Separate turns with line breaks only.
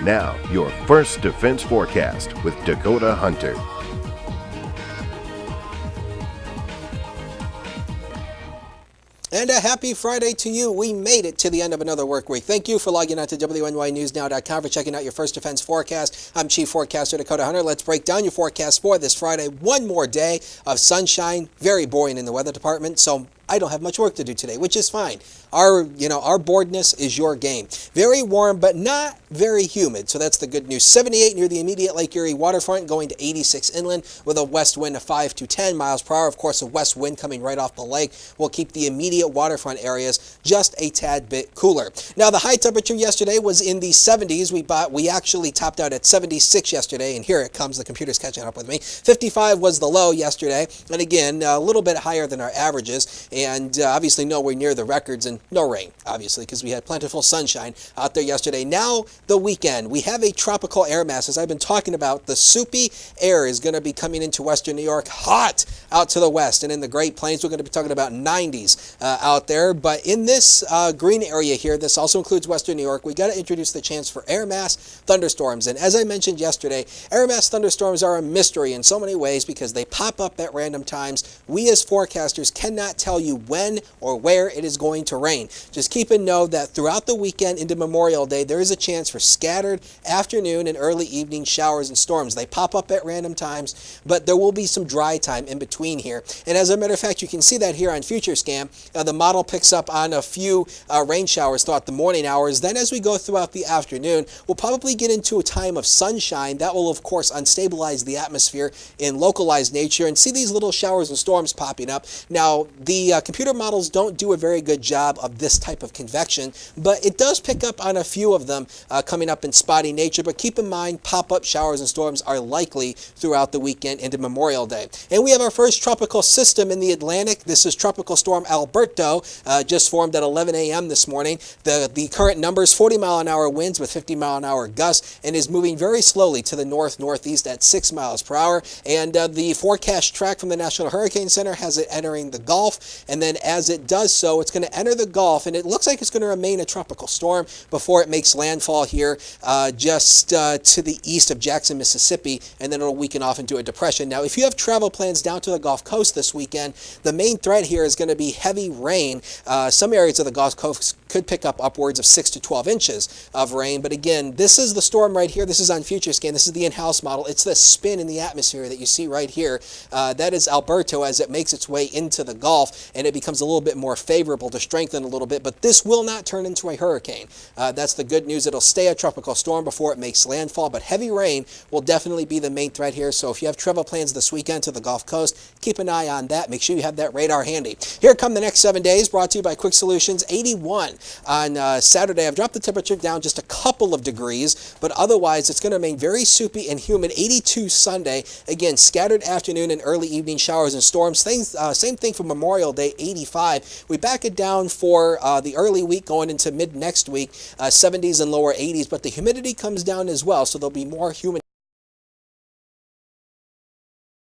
Now, your First Defense Forecast with Dakota Hunter.
And a happy Friday to you. We made it to the end of another work week. Thank you for logging on to WNYNewsNow.com for checking out your First Defense Forecast. I'm Chief Forecaster Dakota Hunter. Let's break down your forecast for this Friday. One more day of sunshine. Very boring in the weather department, so I don't have much work to do today, which is fine. Our boredness is your game. Very warm, but not very humid, so that's the good news. 78 near the immediate Lake Erie waterfront, going to 86 inland with a west wind of 5 to 10 miles per hour. Of course, a west wind coming right off the lake will keep the immediate waterfront areas just a tad bit cooler. Now, the high temperature yesterday was in the 70s. We actually topped out at 76 yesterday, and here it comes. The computer's catching up with me. 55 was the low yesterday, and again, a little bit higher than our averages, and obviously nowhere near the records, and no rain, obviously, because we had plentiful sunshine out there yesterday. Now, the weekend, we have a tropical air mass. As I've been talking about, the soupy air is going to be coming into western New York, hot out to the west, and in the Great Plains, we're going to be talking about 90s out there. But in this green area here, this also includes western New York, we got to introduce the chance for air mass thunderstorms. And as I mentioned yesterday, air mass thunderstorms are a mystery in so many ways because they pop up at random times. We as forecasters cannot tell you when or where it is going to rain. Just keep in know that throughout the weekend into Memorial Day, there is a chance for scattered afternoon and early evening showers and storms. They pop up at random times, but there will be some dry time in between here. And as a matter of fact, you can see that here on FutureScam. The model picks up on a few rain showers throughout the morning hours. Then as we go throughout the afternoon, we'll probably get into a time of sunshine. That will, of course, unstabilize the atmosphere in localized nature and see these little showers and storms popping up. Now, the computer models don't do a very good job of this type of convection, but it does pick up on a few of them coming up in spotty nature. But keep in mind, pop-up showers and storms are likely throughout the weekend into Memorial Day. And we have our first tropical system in the Atlantic. This is Tropical Storm Alberto, just formed at 11 a.m. this morning. The current numbers, 40-mile-an-hour winds with 50-mile-an-hour gusts, and is moving very slowly to the north-northeast at 6 miles per hour. And the forecast track from the National Hurricane Center has it entering the Gulf, and then as it does so, it's going to enter the Gulf, and it looks like it's going to remain a tropical storm before it makes landfall here just to the east of Jackson, Mississippi, and then it'll weaken off into a depression. Now, if you have travel plans down to the Gulf Coast this weekend, the main threat here is going to be heavy rain. Some areas of the Gulf Coast could pick up upwards of 6 to 12 inches of rain, but again, this is the storm right here. This is on FutureScan. This is the in-house model. It's the spin in the atmosphere that you see right here. That is Alberto as it makes its way into the Gulf, and it becomes a little bit more favorable to strengthen a little bit, but this will not turn into a hurricane. That's the good news. It'll stay a tropical storm before it makes landfall, but heavy rain will definitely be the main threat here. So if you have travel plans this weekend to the Gulf Coast, keep an eye on that. Make sure you have that radar handy. Here come the next 7 days, brought to you by Quick Solutions. 81 on Saturday. I've dropped the temperature down just a couple of degrees, but otherwise it's going to remain very soupy and humid. 82 Sunday. Again, scattered afternoon and early evening showers and storms. Same thing for Memorial Day, 85. We back it down for the early week going into mid next week, 70s and lower 80s, but the humidity comes down as well, so there'll be more humid